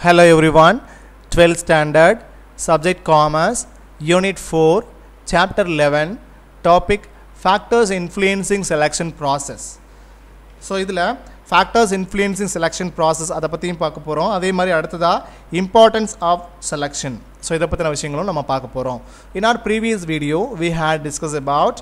Hello everyone, 12th standard, subject commerce, unit 4, chapter 11, topic factors influencing selection process. So idhula factors influencing selection process adha pathiyum paaka porom. Adhe mari adutha importance of selection. So idha pathina vishayangalum nama paaka porom. In our previous video we had discussed about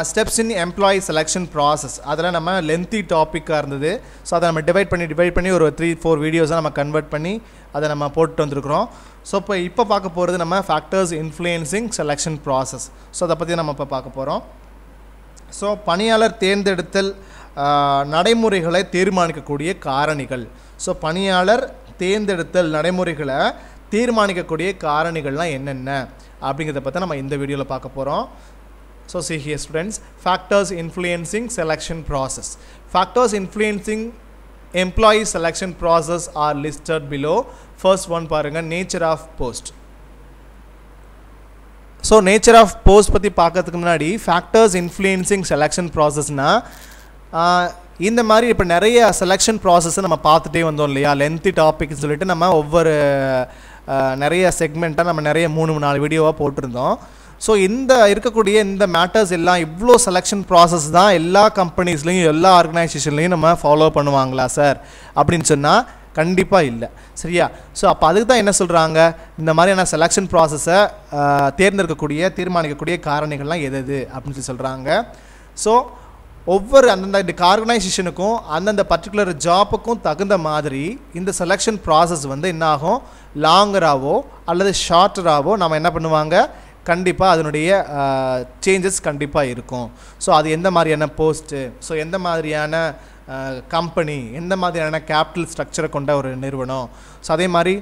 steps in employee selection process. அதெல்லாம் நம்ம lengthy டாபிக்காக இருந்தது. So அதை நம்ம divide பண்ணி ஒரு 3-4 வீடியோஸாக நம்ம convert பண்ணி அதை நம்ம போட்டு வந்திருக்கிறோம். ஸோ இப்போ பார்க்க போகிறது நம்ம factors influencing selection process. So அதை பற்றி நம்ம இப்போ பார்க்க போகிறோம். ஸோ பணியாளர் தேர்ந்தெடுத்தல் நடைமுறைகளை தீர்மானிக்கக்கூடிய காரணிகள். ஸோ பணியாளர் தேர்ந்தெடுத்தல் நடைமுறைகளை தீர்மானிக்கக்கூடிய காரணிகள்லாம் என்னென்ன அப்படிங்கிறத பற்றி நம்ம இந்த வீடியோவில் பார்க்க போகிறோம். So see here students, factors influencing selection process. Factors influencing employee selection process are listed below. First one parunga, nature of post. So nature of post பத்தி பார்க்கிறதுக்கு முன்னாடி factors influencing selection process னா இந்த மாதிரி இப்போ நிறைய செலெக்ஷன் ப்ராசஸ் நம்ம பார்த்துட்டே வந்தோம் இல்லையா, லென்த்தி டாபிக்னு சொல்லிட்டு நம்ம ஒவ்வொரு நிறைய செக்மெண்ட்டாக நம்ம நிறைய 3-4 வீடியோவாக போட்டிருந்தோம். ஸோ இந்த இருக்கக்கூடிய இந்த மேட்டர்ஸ் எல்லாம் இவ்வளோ செலெக்ஷன் ப்ராசஸ் தான் எல்லா கம்பெனிஸ்லையும் எல்லா ஆர்கனைசேஷன்லையும் நம்ம ஃபாலோ பண்ணுவாங்களா சார் அப்படின்னு சொன்னால் கண்டிப்பாக இல்லை, சரியா? ஸோ அப்போ அதுக்கு தான் என்ன சொல்கிறாங்க, இந்த மாதிரியான செலெக்ஷன் ப்ராசஸை தீர்மானிக்கக்கூடிய காரணிகள்லாம் எது அப்படின்னு சொல்லி சொல்கிறாங்க. ஸோ ஒவ்வொரு அந்தந்த ஆர்கனைசேஷனுக்கும் அந்தந்த பர்டிகுலர் ஜாப்புக்கும் தகுந்த மாதிரி இந்த செலெக்ஷன் ப்ராசஸ் வந்து என்ன ஆகும், லாங்கராகவோ அல்லது ஷார்ட்டராகவோ நம்ம என்ன பண்ணுவாங்க, கண்டிப்பாக அதனுடைய சேஞ்சஸ் கண்டிப்பாக இருக்கும். ஸோ அது எந்த மாதிரியான போஸ்ட்டு, ஸோ எந்த மாதிரியான கம்பெனி, எந்த மாதிரியான கேபிட்டல் ஸ்ட்ரக்சரை கொண்ட ஒரு நிறுவனம், ஸோ அதே மாதிரி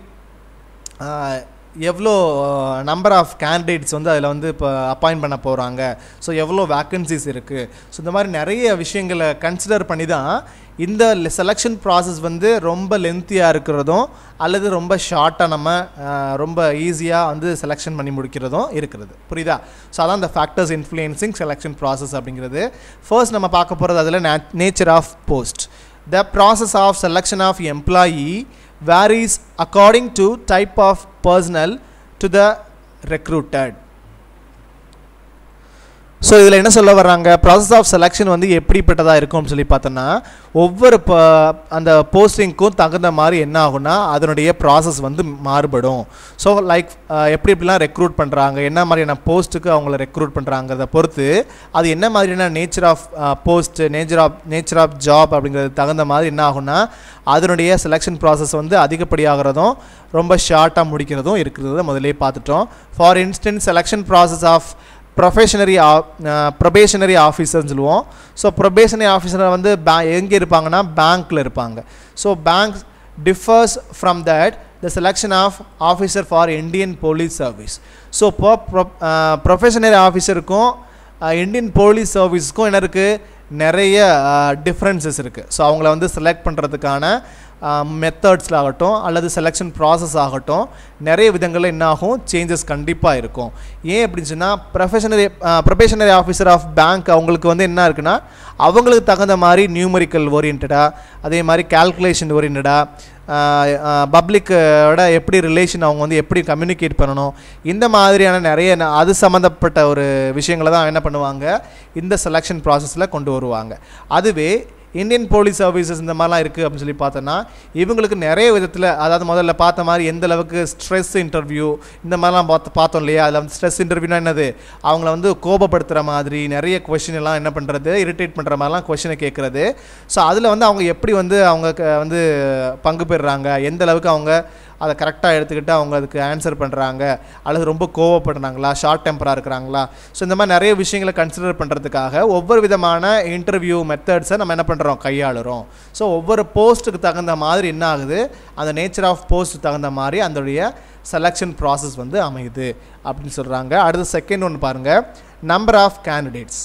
எவ்வளோ நம்பர் ஆஃப் கேண்டிடேட்ஸ் வந்து அதில் வந்து இப்போ அப்பாயிண்ட் பண்ண போகிறாங்க, ஸோ எவ்வளோ வேக்கன்சிஸ் இருக்குது, ஸோ இந்த மாதிரி நிறைய விஷயங்களை கன்சிடர் பண்ணி தான் இந்த செலெக்ஷன் ப்ராசஸ் வந்து ரொம்ப லென்த்தியாக இருக்கிறதும் அல்லது ரொம்ப ஷார்ட்டாக நம்ம ரொம்ப ஈஸியாக வந்து செலெக்ஷன் பண்ணி முடிக்கிறதும் இருக்கிறது, புரியுதா? ஸோ அதான் இந்த ஃபேக்டர்ஸ் இன்ஃப்ளூயன்சிங் செலெக்ஷன் ப்ராசஸ் அப்படிங்கிறது. ஃபர்ஸ்ட் நம்ம பார்க்க போகிறது அதில் nature of post. The process of selection of employee varies according to type of personnel to the recruited. ஸோ இதில் என்ன சொல்ல வர்றாங்க, ப்ராசஸ் ஆஃப் செலெக்ஷன் வந்து எப்படிப்பட்டதாக இருக்கும்னு சொல்லி பார்த்தோன்னா ஒவ்வொரு அந்த போஸ்டிங்க்கும் தகுந்த மாதிரி என்ன ஆகுனா அதனுடைய ப்ராசஸ் வந்து மாறுபடும். ஸோ லைக் எப்படிலாம் ரெக்ரூட் பண்ணுறாங்க, என்ன மாதிரியான போஸ்ட்டுக்கு அவங்கள ரெக்ரூட் பண்ணுறாங்கிறத பொறுத்து அது என்ன மாதிரியான nature of post, nature of job அப்படிங்கிறது தகுந்த மாதிரி என்ன ஆகுனா அதனுடைய செலெக்ஷன் ப்ராசஸ் வந்து அதிகப்படியாகிறதும் ரொம்ப ஷார்ட்டாக முடிக்கிறதும் இருக்கிறத முதலே பார்த்துட்டோம். For instance selection process of probationary ஆஃபீஸர்னு சொல்லுவோம். ஸோ ப்ரொபேஷனரி ஆஃபீஸர் வந்து எங்கே இருப்பாங்கன்னா பேங்க்கில் இருப்பாங்க. So bank differs from that the selection of officer for Indian police service. So இப்போ ப்ரொஃபஷனரி ஆஃபீஸருக்கும் இந்தியன் போலீஸ் சர்வீஸுக்கும் என்ன இருக்குது, நிறைய டிஃப்ரென்சஸ் இருக்குது. ஸோ அவங்கள வந்து செலக்ட் பண்ணுறதுக்கான மெத்தட்ஸில் ஆகட்டும் அல்லது செலெக்ஷன் ப்ராசஸ் ஆகட்டும் நிறைய விதங்களில் என்ன ஆகும், சேஞ்சஸ் கண்டிப்பாக இருக்கும். ஏன் அப்படின்னு சொன்னால் ப்ரொபேஷனரி ஆஃபீஸர் ஆஃப் பேங்க் அவங்களுக்கு வந்து என்ன இருக்குன்னா அவங்களுக்கு தகுந்த மாதிரி நியூமரிக்கல் ஓரியன்டாக, அதே மாதிரி கால்குலேஷன் ஓரியன்டாக, பப்ளிக்கோட எப்படி ரிலேஷன் அவங்க வந்து எப்படி கம்யூனிகேட் பண்ணணும், இந்த மாதிரியான நிறைய அது சம்மந்தப்பட்ட ஒரு விஷயங்களை தான் என்ன பண்ணுவாங்க இந்த செலெக்ஷன் ப்ராசஸில் கொண்டு வருவாங்க. அதுவே இந்தியன் போலீஸ் சர்வீசஸ் இந்த மாதிரிலாம் இருக்குது அப்படின்னு சொல்லி பார்த்தோன்னா இவங்களுக்கு நிறைய விதத்தில், அதாவது முதல்ல பார்த்த மாதிரி எந்த அளவுக்கு ஸ்ட்ரெஸ் இன்டர்வியூ இந்த மாதிரிலாம் பார்த்தோம் இல்லையா, அதில் வந்து ஸ்ட்ரெஸ் இன்டர்வியூனா என்னது, அவங்கள வந்து கோபப்படுத்துகிற மாதிரி நிறைய கொஷின் எல்லாம் என்ன பண்ணுறது, இரிட்டேட் பண்ணுற மாதிரிலாம் கொஷினை கேட்குறது. ஸோ அதில் வந்து அவங்க எப்படி வந்து அவங்க வந்து பங்கு பெறுறாங்க, எந்த அளவுக்கு அவங்க அதை கரெக்டாக எடுத்துக்கிட்டு அவங்க அதுக்கு ஆன்சர் பண்ணுறாங்க அல்லது ரொம்ப கோவப்படுறாங்களா, ஷார்ட் டெம்பராக இருக்கிறாங்களா, ஸோ இந்த மாதிரி நிறைய விஷயங்களை கன்சிடர் பண்ணுறதுக்காக ஒவ்வொரு விதமான இன்டர்வியூ மெத்தட்ஸை நம்ம என்ன பண்ணுறோம், கையாளுறோம். ஸோ ஒவ்வொரு போஸ்ட்டுக்கு தகுந்த மாதிரி என்ன ஆகுது, அந்த நேச்சர் ஆஃப் போஸ்ட்டுக்கு தகுந்த மாதிரி அதோடைய செலெக்ஷன் ப்ராசஸ் வந்து அமையுது அப்படின்னு சொல்கிறாங்க. அடுத்து செகண்ட் ஒன்று பாருங்கள், number of candidates.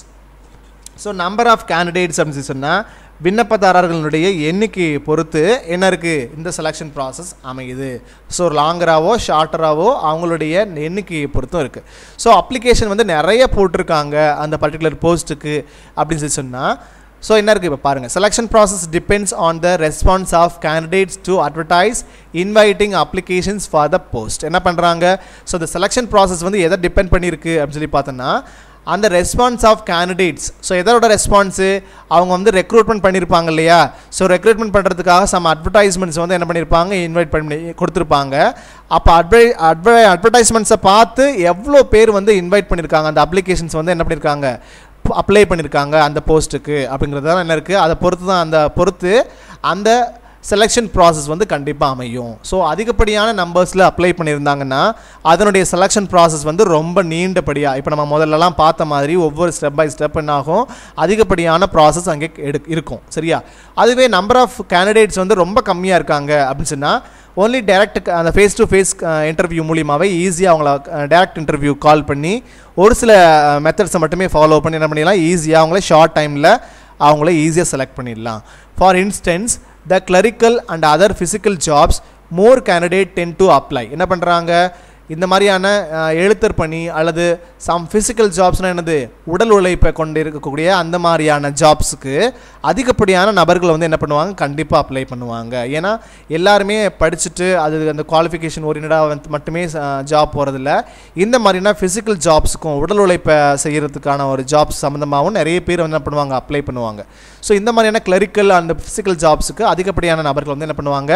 So number of candidates அப்படின்னு சொன்னால் விண்ணப்பதாரர்களுடைய எண்ணிக்கையை பொறுத்து என்ன இருக்குது இந்த செலெக்ஷன் ப்ராசஸ் அமையுது. ஸோ லாங்கராகவோ ஷார்ட்டராகவோ அவங்களுடைய எண்ணிக்கையை பொறுத்தும் இருக்குது. ஸோ அப்ளிகேஷன் வந்து நிறைய போட்டிருக்காங்க அந்த பர்டிகுலர் போஸ்ட்டுக்கு அப்படின்னு சொல்லி சொன்னால் ஸோ என்ன இருக்குது இப்போ பாருங்கள், selection process depends on the response of candidates to advertise inviting applications for the post. என்ன பண்ணுறாங்க, ஸோ இந்த செலெக்ஷன் ப்ராசஸ் வந்து எதை டிபெண்ட் பண்ணியிருக்கு அப்படின்னு சொல்லி பார்த்தோன்னா அந்த ரெஸ்பான்ஸ் ஆஃப் கேண்டிடேட்ஸ். ஸோ எதோட ரெஸ்பான்ஸு, அவங்க வந்து ரெக்ரூட்மெண்ட் பண்ணியிருப்பாங்க இல்லையா, ஸோ ரெக்ரூட்மெண்ட் பண்ணுறதுக்காக சம் அட்வர்டைஸ்மெண்ட்ஸ் வந்து என்ன பண்ணியிருப்பாங்க, இன்வைட் பண்ணி கொடுத்துருப்பாங்க. அப்போ அட்வர்டைஸ்மெண்ட்ஸை பார்த்து எவ்வளோ பேர் வந்து இன்வைட் பண்ணியிருக்காங்க, அந்த அப்ளிகேஷன்ஸ் வந்து என்ன பண்ணியிருக்காங்க, அப்ளை பண்ணியிருக்காங்க அந்த போஸ்ட்டுக்கு அப்படிங்கிறது தான் என்ன இருக்குது, அதை பொறுத்து தான் அந்த செலெக்ஷன் ப்ராசஸ் வந்து கண்டிப்பாக அமையும். ஸோ அதிகப்படியான நம்பர்ஸில் அப்ளை பண்ணியிருந்தாங்கன்னா அதனுடைய செலெக்ஷன் ப்ராசஸ் வந்து ரொம்ப நீண்டபடியாக, இப்போ நம்ம முதல்லலாம் பார்த்த மாதிரி ஒவ்வொரு ஸ்டெப் பை ஸ்டெப் என்னாகும், அதிகப்படியான ப்ராசஸ் அங்கே இருக்கும். சரியா, அதுவே நம்பர் ஆஃப் கேண்டிடேட்ஸ் வந்து ரொம்ப கம்மியாக இருக்காங்க அப்படின்னு சொன்னால் ஓன்லி டேரக்ட் அந்த ஃபேஸ் டு ஃபேஸ் இன்டர்வியூ மூலியமாகவே ஈஸியாக அவங்கள டேரக்ட் இன்டர்வியூ கால் பண்ணி ஒரு சில மெத்தட்ஸை மட்டுமே ஃபாலோ பண்ணி என்ன பண்ணிடலாம், ஈஸியாக அவங்கள ஷார்ட் டைமில் அவங்கள ஈஸியாக செலக்ட் பண்ணிடலாம். For instance the clerical and other physical jobs more candidate tend to apply. என்ன பண்ணுறாங்க, இந்த மாதிரியான எழுத்தர் பணி அல்லது சம் ஃபிசிக்கல் ஜாப்ஸ்னால் என்னது, உடல் உழைப்பை கொண்டு இருக்கக்கூடிய அந்த மாதிரியான ஜாப்ஸுக்கு அதிகப்படியான நபர்கள் வந்து என்ன பண்ணுவாங்க, கண்டிப்பாக அப்ளை பண்ணுவாங்க. ஏன்னா எல்லாருமே படிச்சுட்டு அது அந்த குவாலிஃபிகேஷன் ஓரியன்டாக வந்து மட்டுமே ஜாப் போகிறதில்ல, இந்த மாதிரினா ஃபிசிக்கல் ஜாப்ஸுக்கும் உடல் உழைப்பை செய்கிறதுக்கான ஒரு ஜாப்ஸ் சம்மந்தமாகவும் நிறைய பேர் வந்து என்ன பண்ணுவாங்க, அப்ளை பண்ணுவாங்க. ஸோ இந்த மாதிரியான கிளரிக்கல் அண்ட் ஃபிசிக்கல் ஜாப்ஸுக்கு அதிகப்படியான நபர்கள் வந்து என்ன பண்ணுவாங்க,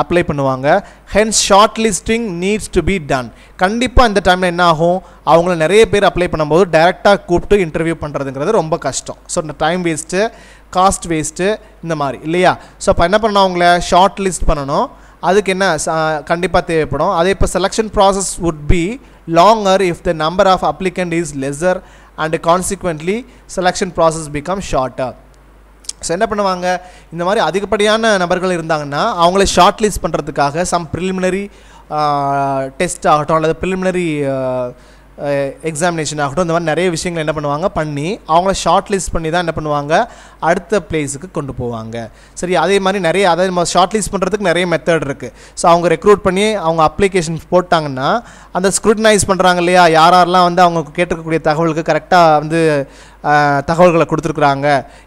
அப்ளை பண்ணுவாங்க. Hence short listing needs to be done. கண்டிப்பாக இந்த டைமில் என்ன ஆகும், அவங்கள நிறைய பேர் அப்ளை பண்ணும்போது டைரெக்டாக கூப்பிட்டு இன்டர்வியூ பண்ணுறதுங்கிறது ரொம்ப கஷ்டம். ஸோ இந்த டைம் வேஸ்ட்டு, காஸ்ட் வேஸ்ட்டு இந்த மாதிரி இல்லையா. ஸோ அப்போ என்ன பண்ணணும், அவங்கள ஷார்ட் லிஸ்ட் பண்ணணும், அதுக்கு என்ன கண்டிப்பாக தேவைப்படும். அதே இப்போ selection process would be longer if the number of applicant is lesser and consequently selection process become shorter. So என்ன பண்ணுவாங்க, இந்த மாதிரி அதிகப்படியான நபர்கள் இருந்தாங்கன்னா அவங்கள ஷார்ட் லிஸ்ட் பண்ணுறதுக்காக சம் ப்ரிலிமினரி டெஸ்ட் ஆகட்டும் அல்லது ப்ரிலிமினரி எக்ஸாமினேஷன் ஆகட்டும், இந்த மாதிரி நிறைய விஷயங்கள் என்ன பண்ணுவாங்க பண்ணி அவங்கள ஷார்ட் லிஸ்ட் பண்ணி தான் என்ன பண்ணுவாங்க அடுத்த பிளேஸுக்கு கொண்டு போவாங்க. சரி, அதே மாதிரி நிறைய அதை நம்ம ஷார்ட் லிஸ்ட் பண்ணுறதுக்கு நிறைய மெத்தட் இருக்குது. ஸோ அவங்க ரெக்ரூட் பண்ணி அவங்க அப்ளிகேஷன் போட்டாங்கன்னா அந்த ஸ்க்ரூட்டனைஸ் பண்ணுறாங்க இல்லையா, யாரெல்லாம் வந்து அவங்க கேட்டிருக்கக்கூடிய தகவலுக்கு கரெக்டாக வந்து தகவல்களை கொடுத்துருக்குறாங்க,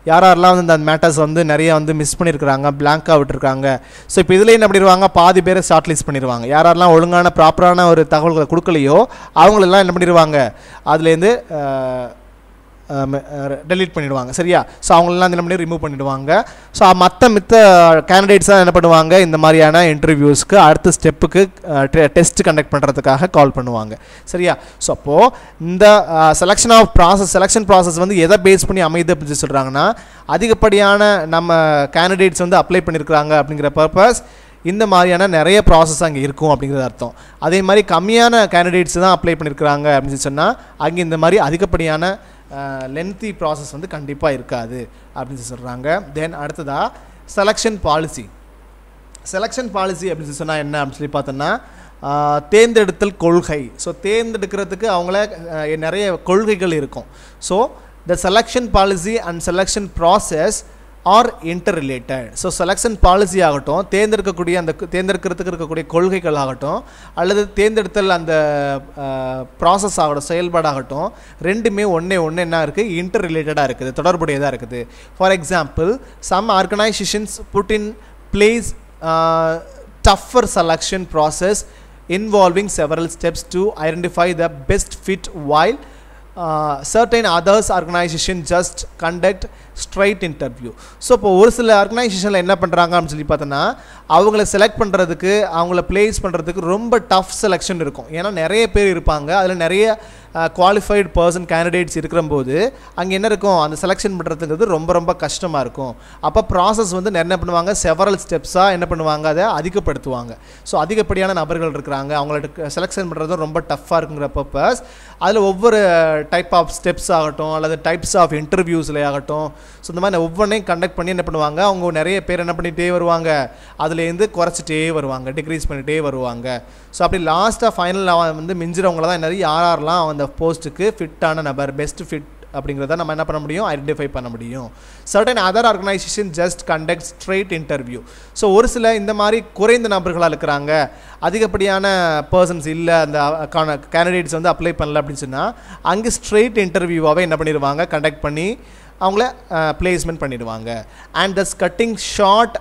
யாரெல்லாம் வந்து அந்த மேட்டர்ஸ் வந்து நிறைய வந்து மிஸ் பண்ணியிருக்கிறாங்க, பிளாங்காக விட்டுருக்காங்க. ஸோ இப்போ இதில் என்ன பண்ணிடுவாங்க, பாதி பேரை ஷார்ட் லிஸ்ட் பண்ணிடுவாங்க. யாரெல்லாம் ஒழுங்கான ப்ராப்பரான ஒரு தகவல்களை கொடுக்கலையோ அவங்களெல்லாம் என்ன பண்ணிடுவாங்க, அதுலேருந்து டெலீட் பண்ணிடுவாங்க. சரியா, ஸோ அவங்களெல்லாம் இந்த மாதிரி ரிமூவ் பண்ணிவிடுவாங்க. ஸோ மித்த கேண்டிடேட்ஸ் தான் என்ன பண்ணுவாங்க, இந்த மாதிரியான இன்டர்வியூஸ்க்கு அடுத்த ஸ்டெப்புக்கு டெஸ்ட் கண்டக்ட் பண்ணுறதுக்காக கால் பண்ணுவாங்க. சரியா, ஸோ அப்போது இந்த செலெக்ஷன் ப்ராசஸ் வந்து எதை பேஸ் பண்ணி அமையுது அப்படின்னு சொல்கிறாங்கன்னா, அதிகப்படியான நம்ம கேண்டிடேட்ஸ் வந்து அப்ளை பண்ணியிருக்கிறாங்க அப்படிங்கிற பர்பஸ் இந்த மாதிரியான நிறைய ப்ராசஸ் அங்கே இருக்கும் அப்படிங்கிறது அர்த்தம். அதே மாதிரி கம்மியான கேண்டிடேட்ஸ் தான் அப்ளை பண்ணியிருக்கிறாங்க அப்படின்னு சொன்னால் அங்கே இந்த மாதிரி அதிகப்படியான லென்த்தி ப்ராசஸ் வந்து கண்டிப்பாக இருக்காது அப்படின்னு சொல்கிறாங்க. தென் அடுத்ததாக செலெக்ஷன் பாலிசி அப்படின்னு சொன்னால் என்ன அப்படின்னு சொல்லி பார்த்தோன்னா, தேர்ந்தெடுத்தல் கொள்கை. ஸோ தேர்ந்தெடுக்கிறதுக்கு அவங்கள நிறைய கொள்கைகள் இருக்கும். So the selection policy and selection process are interrelated. So selection policy ஆகட்டும், தேர்ந்தெடுக்கிறதுக்கு இருக்கக்கூடிய கொள்கைகள் ஆகட்டும் அல்லது தேர்ந்தெடுத்தல் அந்த ப்ராசஸ் ஆகட்டும், செயல்பாடாகட்டும், ரெண்டுமே ஒன்று என்ன இருக்குது, இன்டர் ரிலேட்டடாக இருக்குது, தொடர்புடையதாக இருக்குது. For example, some organisations put in place tougher selection process involving several steps to identify the best fit while certain others organization just conduct straight interview. ஸோ இப்போ ஒரு சில ஆர்கனைசேஷனில் என்ன பண்ணுறாங்க அப்படின்னு சொல்லி பார்த்தோன்னா, அவங்கள செலக்ட் பண்ணுறதுக்கு அவங்கள பிளேஸ் பண்ணுறதுக்கு ரொம்ப டஃப் செலெக்ஷன் இருக்கும். ஏன்னா நிறைய பேர் இருப்பாங்க, அதில் நிறைய குவாலிஃபைடு பர்சன் கேண்டிடேட்ஸ் இருக்கிறம்போது அங்கே என்ன இருக்கும், அந்த செலெக்ஷன் பண்ணுறதுங்கிறது ரொம்ப கஷ்டமாக இருக்கும். அப்போ ப்ராசஸ் வந்து என்ன பண்ணுவாங்க, செவரல் ஸ்டெப்ஸாக என்ன பண்ணுவாங்க, அதை அதிகப்படுத்துவாங்க. ஸோ அதிகப்படியான நபர்கள் இருக்கிறாங்க, அவங்களுக்கு செலெக்ஷன் பண்ணுறதும் ரொம்ப டஃப்பாக இருக்குங்கிற பர்பஸ் அதில் ஒவ்வொரு டைப் ஆஃப் ஸ்டெப்ஸ் ஆகட்டும் அல்லது டைப்ஸ் ஆஃப் இன்டர்வியூஸில் ஆகட்டும், ஸோ இந்த மாதிரி ஒவ்வொன்றையும் கண்டக்ட் பண்ணி என்ன பண்ணுவாங்க, அவங்க நிறைய பேர் என்ன பண்ணிகிட்டே வருவாங்க, அதுலேருந்து குறைச்சிட்டே வருவாங்க, டிக்ரீஸ் பண்ணிகிட்டே வருவாங்க. ஸோ அப்படி லாஸ்ட்டாக ஃபைனல் வந்து மிஞ்சிறவங்கள தான் என்னது, யாரெல்லாம் அந்த போஸ்ட்டுக்கு ஃபிட்டான நபர், பெஸ்ட் ஃபிட் அப்படிங்கிறத நம்ம என்ன பண்ண முடியும், ஐடென்டிஃபை பண்ண முடியும். Certain other organisation just conduct straight interview. So ஒரு சில இந்த மாதிரி குறைந்த நபர்களாக இருக்கிறாங்க, அதிகப்படியான பர்சன்ஸ் இல்லை, அந்த கேண்டிடேட்ஸ் வந்து அப்ளை பண்ணல அப்படின்னு சொன்னால் அங்கே ஸ்ட்ரெயிட் இன்டர்வியூவாகவே என்ன பண்ணிடுவாங்க, கண்டக்ட் பண்ணி அவங்கள பிளேஸ்மெண்ட் பண்ணிடுவாங்க. And thus cutting short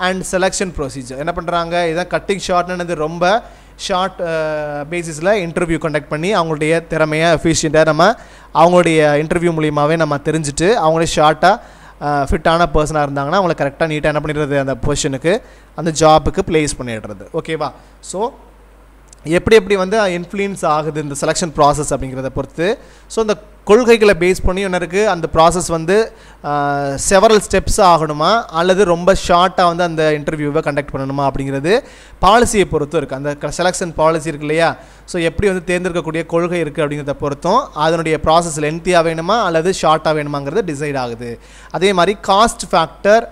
and selection procedure என்ன பண்ணுறாங்க, இதான் கட்டிங் ஷார்ட்னது ரொம்ப ஷார்ட் பேசிஸில் இன்டர்வியூ கண்டக்ட் பண்ணி அவங்களுடைய திறமையை எஃபிஷியண்ட்டாக நம்ம அவங்களுடைய இன்டர்வியூ மூலியமாகவே நம்ம தெரிஞ்சுட்டு அவங்களே ஷார்ட்டாக ஃபிட்டான பர்சனாக இருந்தாங்கன்னா அவங்கள கரெக்டாக நீட்டாக என்ன பண்ணிடுறது, அந்த பொசிஷனுக்கு அந்த ஜாபுக்கு ப்ளேஸ் பண்ணிடுறது. ஓகேவா? ஸோ எப்படி வந்து இன்ஃப்ளூயன்ஸ் ஆகுது இந்த செலெக்ஷன் ப்ராசஸ் அப்படிங்கிறத பொறுத்து. ஸோ இந்த கொள்கைகளை பேஸ் பண்ணி என்ன இருக்குது, அந்த ப்ராசஸ் வந்து செவரல் ஸ்டெப்ஸ் ஆகணுமா அல்லது ரொம்ப ஷார்ட்டாக வந்து அந்த இன்டர்வியூவை கண்டக்ட் பண்ணணுமா அப்படிங்கிறது பாலிசியை பொறுத்தும் இருக்குது. அந்த செலெக்ஷன் பாலிசி இருக்கு இல்லையா, ஸோ எப்படி வந்து தேர்ந்தெடுக்கக்கூடிய கொள்கை இருக்குது அப்படிங்கிறத பொறுத்தும் அதனுடைய ப்ராசஸ் லென்த்தியாக வேணுமா அல்லது ஷார்ட்டாக வேணுமாங்கிறது டிசைட் ஆகுது. அதே மாதிரி cost factor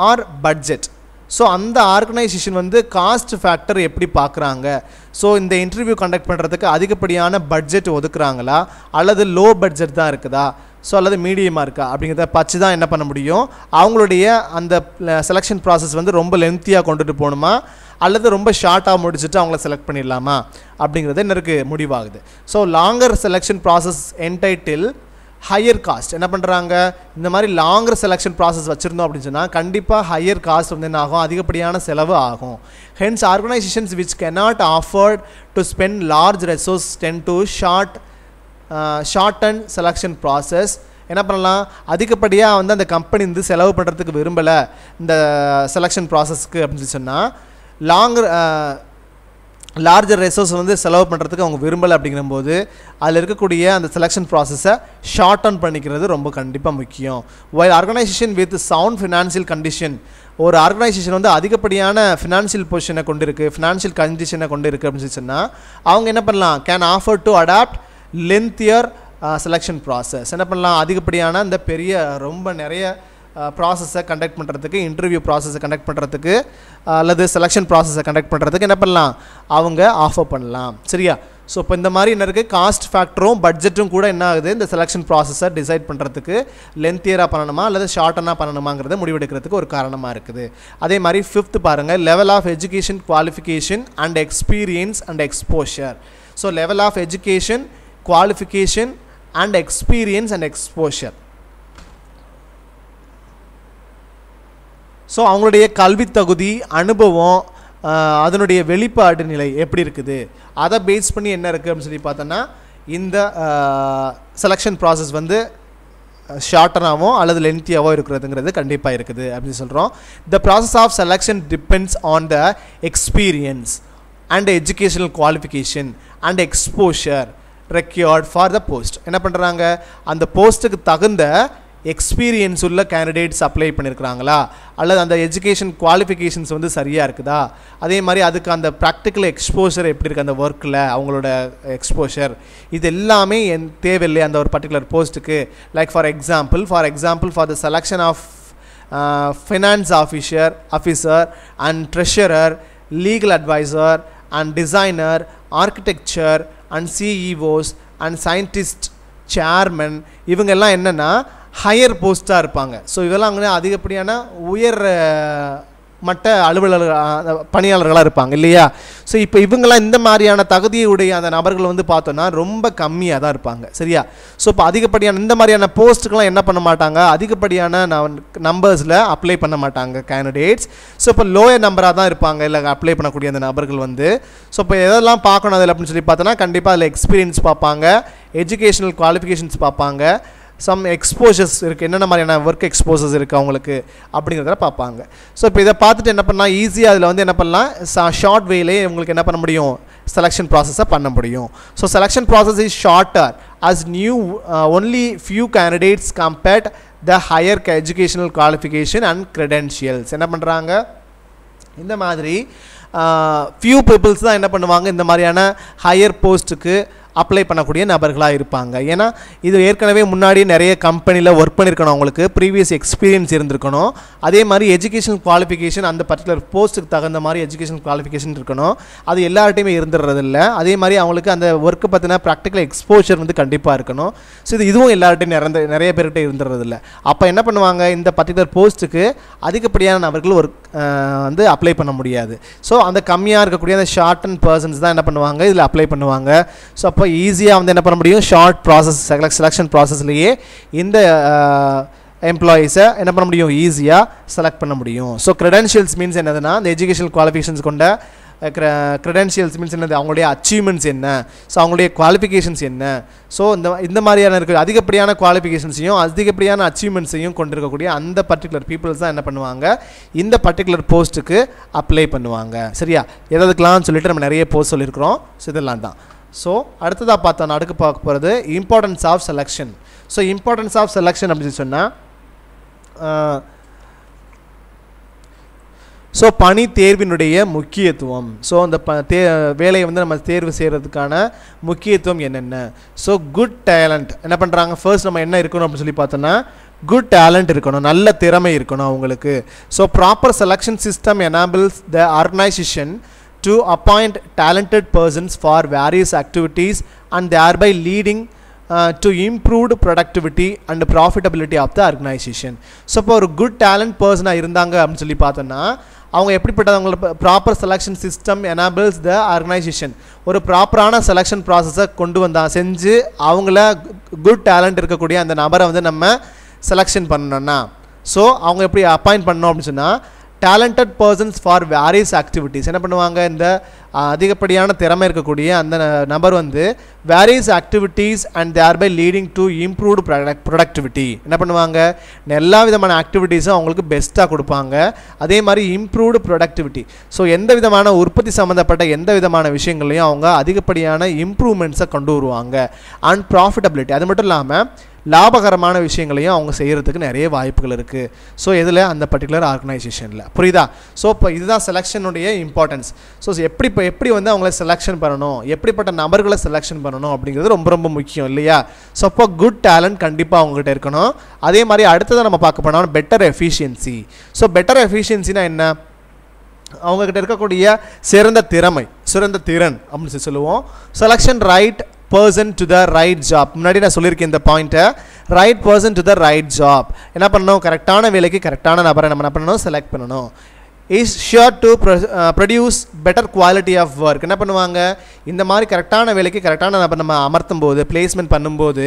or budget. So அந்த ஆர்கனைசேஷன் வந்து காஸ்ட் ஃபேக்டர் எப்படி பார்க்குறாங்க, ஸோ இந்த இன்டர்வியூ கண்டக்ட் பண்ணுறதுக்கு அதிகப்படியான பட்ஜெட் ஒதுக்குறாங்களா அல்லது லோ பட்ஜெட் தான் இருக்குதா, ஸோ அல்லது மீடியமாக இருக்கா அப்படிங்கிறத பச்சு தான் என்ன பண்ண முடியும், அவங்களுடைய அந்த செலெக்ஷன் ப்ராசஸ் வந்து ரொம்ப லென்த்தியாக கொண்டுட்டு போகணுமா அல்லது ரொம்ப ஷார்ட்டாக முடிச்சுட்டு அவங்கள செலக்ட் பண்ணிடலாமா அப்படிங்கிறது என்ன இருக்குது முடிவாகுது. So longer selection process entitle higher cost. என்ன பண்ணுறாங்க, இந்த மாதிரி லாங்கர் செலெக்ஷன் ப்ராசஸ் வச்சுருந்தோம் அப்படின்னு சொன்னால் கண்டிப்பாக ஹையர் காஸ்ட் வந்து என்ன ஆகும், அதிகப்படியான செலவு ஆகும். Hence organisations which cannot afford to spend large resource tend to short and selection process. என்ன பண்ணலாம், அதிகப்படியாக வந்து அந்த கம்பெனி வந்து செலவு பண்ணுறதுக்கு விரும்பலை இந்த செலெக்ஷன் ப்ராசஸ்க்கு அப்படின்னு சொன்னால் லார்ஜர் ரெசோர்ஸ் வந்து செலவு பண்ணுறதுக்கு அவங்க விரும்பலை. அப்படிங்கும்போது அதில் இருக்கக்கூடிய அந்த செலெக்ஷன் ப்ராசஸை ஷார்ட் பண்ணிக்கிறது ரொம்ப கண்டிப்பாக முக்கியம். While organisation with sound financial condition, ஒரு ஆர்கனைசேஷன் வந்து அதிகப்படியான ஃபினான்ஷியல் பொசிஷனை கொண்டு இருக்குது, ஃபினான்ஷியல் கண்டிஷனை கொண்டு இருக்குது அப்படின்னு சொன்னால் அவங்க என்ன பண்ணலாம், can offer to adopt lengthier selection process. என்ன பண்ணலாம், அதிகப்படியான அந்த பெரிய ரொம்ப நிறைய ப்ராசஸை கண்டக்ட் பண்ணுறதுக்கு, இன்டர்வியூ ப்ராசஸை கண்டக்ட் பண்ணுறதுக்கு அல்லது செலெக்ஷன் ப்ராசஸை கண்டக்ட் பண்ணுறதுக்கு என்ன பண்ணலாம், அவங்க ஆஃபர் பண்ணலாம். சரியா? ஸோ இப்போ இந்த மாதிரி என்ன இருக்குது, காஸ்ட் ஃபேக்டரும் பட்ஜெட்டும் கூட என்ன ஆகுது, இந்த செலெக்ஷன் ப்ராசஸை டிசைட் பண்ணுறதுக்கு லென்த்தியராக பண்ணணுமா அல்லது ஷார்ட்டனாக பண்ணணுமாங்கிறத முடிவெடுக்கிறதுக்கு ஒரு காரணமாக இருக்குது. அதே மாதிரி ஃபிஃப்த் பாருங்கள், level of education qualification and experience and exposure. So level of education qualification and experience and exposure. So அவங்களுடைய கல்வி தகுதி, அனுபவம், அதனுடைய வெளிப்பாடு நிலை எப்படி இருக்குது, அதை பேஸ் பண்ணி என்ன இருக்குது அப்படின்னு சொல்லி பார்த்தோன்னா இந்த செலெக்ஷன் ப்ராசஸ் வந்து ஷார்ட்டனாகவும் அல்லது லென்த்தியாகவும் இருக்கிறதுங்கிறது கண்டிப்பாக இருக்குது அப்படின்னு சொல்கிறோம். The process of selection depends on the experience and educational qualification and exposure required for the post. என்ன பண்ணுறாங்க, அந்த போஸ்ட்டுக்கு தகுந்த எக்ஸ்பீரியன்ஸ் உள்ள கேண்டிடேட்ஸ் அப்ளை பண்ணியிருக்கிறாங்களா அல்லது அந்த எஜுகேஷன் குவாலிஃபிகேஷன்ஸ் வந்து சரியாக இருக்குதா, அதே மாதிரி அதுக்கு அந்த ப்ராக்டிக்கல் எக்ஸ்போஷர் எப்படி இருக்குது, அந்த ஒர்க்கில் அவங்களோட எக்ஸ்போஷர், இது எல்லாமே தேவையில்லை அந்த ஒரு பர்டிகுலர் போஸ்ட்டுக்கு. Like for example for the selection of finance officer and treasurer, legal adviser and designer, architecture and CEOs and scientist, chairman, இவங்கெல்லாம் என்னென்னா ஹையர் போஸ்ட்டாக இருப்பாங்க. ஸோ இதெல்லாம் அங்கே அதிகப்படியான உயர் மட்ட பணியாளர்களாக இருப்பாங்க இல்லையா. ஸோ இப்போ இவங்கெல்லாம் இந்த மாதிரியான தகுதியுடைய அந்த நபர்கள் வந்து பார்த்தோன்னா ரொம்ப கம்மியாக தான் இருப்பாங்க. சரியா? ஸோ இப்போ அதிகப்படியான இந்த மாதிரியான போஸ்ட்டுக்கெலாம் என்ன பண்ண மாட்டாங்க, அதிகப்படியான நம்பர்ஸில் அப்ளை பண்ண மாட்டாங்க கேண்டிடேட்ஸ். ஸோ இப்போ லோயர் நம்பராக தான் இருப்பாங்க இல்லை அப்ளை பண்ணக்கூடிய அந்த நபர்கள் வந்து. ஸோ இப்போ எதெல்லாம் பார்க்கணும் அதில் அப்படின்னு சொல்லி பார்த்தோன்னா கண்டிப்பாக அதில் எக்ஸ்பீரியன்ஸ் பார்ப்பாங்க, எஜுகேஷனல் குவாலிஃபிகேஷன்ஸ் பார்ப்பாங்க, சம் எக்ஸ்போஷர்ஸ் இருக்குது, என்னென்ன மாதிரியான ஒர்க் எக்ஸ்போசர்ஸ் இருக்குது அவங்களுக்கு அப்படிங்கிறத பார்ப்பாங்க. ஸோ இப்போ இதை பார்த்துட்டு என்ன பண்ணலாம், ஈஸியாக அதில் வந்து என்ன பண்ணலாம், ஷார்ட் வேலே உங்களுக்கு என்ன பண்ண முடியும், செலெக்ஷன் ப்ராசஸை பண்ண முடியும். So selection process is shorter as only few candidates compared the higher educational qualification and credentials. என்ன பண்ணுறாங்க, இந்த மாதிரி few peoples தான் என்ன பண்ணுவாங்க, இந்த மாதிரியான ஹையர் போஸ்ட்டுக்கு அப்ளை பண்ணக்கூடிய நபர்களாக இருப்பாங்க. ஏன்னா இது ஏற்கனவே முன்னாடி நிறைய கம்பெனியில் ஒர்க் பண்ணியிருக்கணும், அவங்களுக்கு ப்ரீவியஸ் எக்ஸ்பீரியன்ஸ் இருந்திருக்கணும். அதே மாதிரி எஜுகேஷனல் குவாலிஃபிகேஷன் அந்த பர்டிகுலர் போஸ்ட்டுக்கு தகுந்த மாதிரி எஜுகேஷனல் குவாலிஃபிகேஷன் இருக்கணும். அது எல்லார்ட்டையுமே இருந்துடுறதில்ல. அதே மாதிரி அவங்களுக்கு அந்த ஒர்க்கு பார்த்தினா ப்ராக்டிக்கல் எக்ஸ்போஷர் வந்து கண்டிப்பாக இருக்கணும். ஸோ இதுவும் எல்லார்ட்டையும் நிறைய பேர்கிட்ட இருந்துடுறதில்ல. அப்போ என்ன பண்ணுவாங்க, இந்த பர்டிகுலர் போஸ்ட்டுக்கு அதிகப்படியான நபர்கள் வந்து அப்ளை பண்ண முடியாது. ஸோ அந்த கம்மியாக இருக்கக்கூடிய அந்த ஷார்ட் அண்ட் பர்சன்ஸ் தான் என்ன பண்ணுவாங்க இதில் அப்ளை பண்ணுவாங்க. ஸோ அப்போ ஈஸியாக வந்து என்ன பண்ண முடியும் ஷார்ட் ப்ராசஸ் செலெக்ஷன் ப்ராசஸ்லேயே இந்த எம்ப்ளாயீஸை என்ன பண்ண முடியும் ஈஸியாக செலக்ட் பண்ண முடியும். ஸோ க்ரெடென்ஷியல்ஸ் மீன்ஸ் என்னதுன்னா இந்த எஜுகேஷனல் குவாலிஃபிகேஷன்ஸ் கொண்ட க்ரெடென்ஷியல்ஸ் மீன்ஸ் என்னது அவங்களுடைய அச்சீவ்மெண்ட்ஸ் என்ன, ஸோ அவங்களுடைய குவாலிஃபிகேஷன்ஸ் என்ன, ஸோ இந்த மாதிரியான இருக்கிற அதிகப்படியான குவாலிஃபிகேஷன்ஸையும் அதிகப்படியான அச்சீவ்மெண்ட்ஸையும் கொண்டிருக்கக்கூடிய அந்த பர்டிகுலர் பீப்புள்ஸ் தான் என்ன பண்ணுவாங்க இந்த பர்டிகுலர் போஸ்ட்டுக்கு அப்ளை பண்ணுவாங்க. சரியா எதுக்கெலாம்னு சொல்லிட்டு நம்ம நிறைய போஸ்ட் சொல்லியிருக்கிறோம். ஸோ இதெல்லாம் தான். ஸோ அடுத்ததாக பார்த்தோன்னா அடுத்து பார்க்க போகிறது importance of selection. So importance of selection அப்படின்னு சொன்னால் ஸோ பணி தேர்வினுடைய முக்கியத்துவம். ஸோ அந்த வேலையை வந்து நம்ம தேர்வு செய்கிறதுக்கான முக்கியத்துவம் என்னென்ன. ஸோ குட் டேலண்ட் என்ன பண்ணுறாங்க ஃபர்ஸ்ட் நம்ம என்ன இருக்கணும் அப்படின்னு சொல்லி பார்த்தோன்னா குட் டேலண்ட் இருக்கணும், நல்ல திறமை இருக்கணும் அவங்களுக்கு. So proper selection system enables the organisation to appoint talented persons for various activities and thereby leading to improved productivity and profitability of the organization. So இப்போ ஒரு குட் டேலண்ட் பர்சனாக இருந்தாங்க அப்படின்னு சொல்லி பார்த்தோன்னா அவங்க எப்படிப்பட்டவங்கள ப்ராப்பர் செலெக்ஷன் சிஸ்டம் எனேபிள்ஸ் த organisation ஒரு ப்ராப்பரான செலெக்ஷன் ப்ராசஸை கொண்டு செஞ்சு அவங்கள குட் டேலண்ட் இருக்கக்கூடிய அந்த நபரை வந்து நம்ம செலெக்ஷன் பண்ணணும்னா ஸோ அவங்க எப்படி அப்பாயிண்ட் பண்ணணும் அப்படின்னு சொன்னால் talented persons for various activities என்ன பண்ணுவாங்க இந்த அதிகப்படியான திறமை இருக்கக்கூடிய அந்த நபர் வந்து various activities and தேர்பை leading to improved productivity என்ன பண்ணுவாங்க எல்லா விதமான ஆக்டிவிட்டீஸும் அவங்களுக்கு பெஸ்ட்டாக கொடுப்பாங்க. அதே மாதிரி இம்ப்ரூவ்டு ப்ரொடக்டிவிட்டி ஸோ எந்த விதமான உற்பத்தி சம்மந்தப்பட்ட எந்த விதமான விஷயங்களையும் அவங்க அதிகப்படியான இம்ப்ரூவ்மெண்ட்ஸை கொண்டு வருவாங்க. அண்ட் ப்ராஃபிட்டபிலிட்டி அது மட்டும் இல்லாமல் லாபகரமான விஷயங்களையும் அவங்க செய்கிறதுக்கு நிறைய வாய்ப்புகள் இருக்குது. ஸோ இதில் அந்த பர்டிகுலர் ஆர்கனைசேஷனில் புரியுதா. ஸோ இப்போ இதுதான் செலெக்ஷனுடைய இம்பார்ட்டன்ஸ். ஸோ எப்படி வந்து அவங்கள செலெக்ஷன் பண்ணணும் எப்படிப்பட்ட நபர்களை செலெக்ஷன் பண்ணணும் அப்படிங்கிறது ரொம்ப ரொம்ப முக்கியம் இல்லையா. ஸோ அப்போ குட் டேலண்ட் கண்டிப்பாக அவங்ககிட்ட இருக்கணும். அதே மாதிரி அடுத்ததை நம்ம பார்க்க போனோம்னா பெட்டர் எஃபிஷியன்சி. ஸோ பெட்டர் எஃபிஷியன்சினா என்ன அவங்கக்கிட்ட இருக்கக்கூடிய சிறந்த திறன் அப்படின்னு சொல்லுவோம். Selection right person to the right job. முன்னாடி நான் சொல்லியிருக்கேன் இந்த பாயிண்ட்டை right person to the right job என்ன பண்ணணும் கரெக்டான வேலைக்கு கரெக்டான நபரை நம்ம என்ன பண்ணணும் செலக்ட் பண்ணணும். Is sure to produce better quality of work என்ன பண்ணுவாங்க இந்த மாதிரி கரெக்டான வேலைக்கு கரெக்டான நபர் நம்ம அமர்த்தும் போது பிளேஸ்மெண்ட் பண்ணும்போது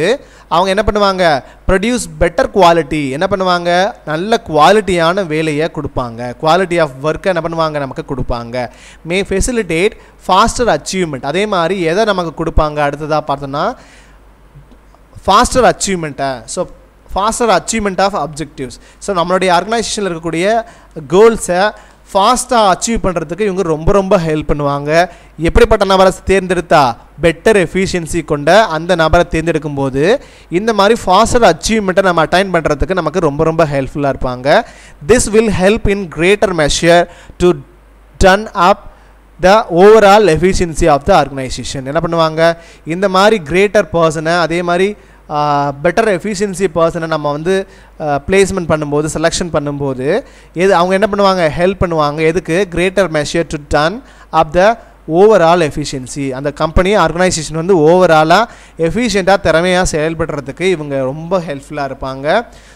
அவங்க என்ன பண்ணுவாங்க ப்ரொடியூஸ் பெட்டர் குவாலிட்டி என்ன பண்ணுவாங்க நல்ல குவாலிட்டியான வேலையை கொடுப்பாங்க குவாலிட்டி ஆஃப் ஒர்க்கை என்ன பண்ணுவாங்க நமக்கு கொடுப்பாங்க. மே ஃபெசிலிட்டேட் ஃபாஸ்டர் அச்சீவ்மெண்ட் அதே மாதிரி எதை நமக்கு கொடுப்பாங்க அடுத்ததாக பார்த்தோன்னா ஃபாஸ்டர் அச்சீவ்மெண்ட்டை. So faster achievement of objectives. So நம்மளுடைய ஆர்கனைசேஷனில் இருக்கக்கூடிய கோல்ஸை ஃபாஸ்ட்டாக அச்சீவ் பண்ணுறதுக்கு இவங்க ரொம்ப ரொம்ப ஹெல்ப் பண்ணுவாங்க. எப்படிப்பட்ட நபரை தேர்ந்தெடுத்தா பெட்டர் எஃபிஷியன்சி கொண்ட அந்த நபரை தேர்ந்தெடுக்கும் போது இந்த மாதிரி ஃபாஸ்டர் அச்சீவ்மெண்ட்டை நம்ம அட்டைன் பண்ணுறதுக்கு நமக்கு ரொம்ப ரொம்ப ஹெல்ப்ஃபுல்லாக இருப்பாங்க. This will help in greater measure to tone up the overall efficiency of the organisation என்ன பண்ணுவாங்க இந்த மாதிரி கிரேட்டர் பர்சனை அதே மாதிரி பெட்டர் எஃபிஷியன்சி பர்சனை நம்ம வந்து பிளேஸ்மெண்ட் பண்ணும்போது செலெக்ஷன் பண்ணும்போது அவங்க என்ன பண்ணுவாங்க ஹெல்ப் பண்ணுவாங்க எதுக்கு greater measure to tone up the overall efficiency அந்த கம்பெனி ஆர்கனைசேஷன் வந்து ஓவராலாக எஃபிஷியண்ட்டாக திறமையாக செயல்படுறதுக்கு இவங்க ரொம்ப ஹெல்ப்ஃபுல்லாக இருப்பாங்க.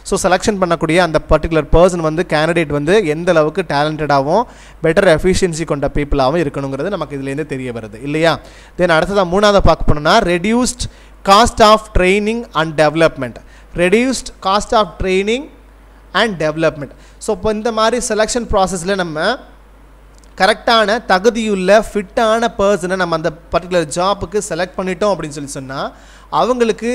ஸோ செலெக்ஷன் பண்ணக்கூடிய அந்த பர்டிகுலர் பர்சன் வந்து கேண்டிடேட் வந்து எந்த அளவுக்கு டேலண்டடாகவும் பெட்டர் எஃபிஷியன்சி கொண்ட பீப்புளாகவும் இருக்கணுங்கிறது நமக்கு இதுலேருந்து தெரிய வருது இல்லையா. தென் அடுத்ததாக மூணாவது பார்க்க போனோம்னா reduced cost of training and development. Reduced cost of training and development. So இப்போ இந்த மாதிரி செலெக்ஷன் ப்ராசஸில் நம்ம கரெக்டான தகுதியுள்ள ஃபிட்டான பர்சனை நம்ம அந்த பர்டிகுலர் ஜாப்புக்கு செலக்ட் பண்ணிட்டோம் அப்படின்னு சொன்னால் அவங்களுக்கு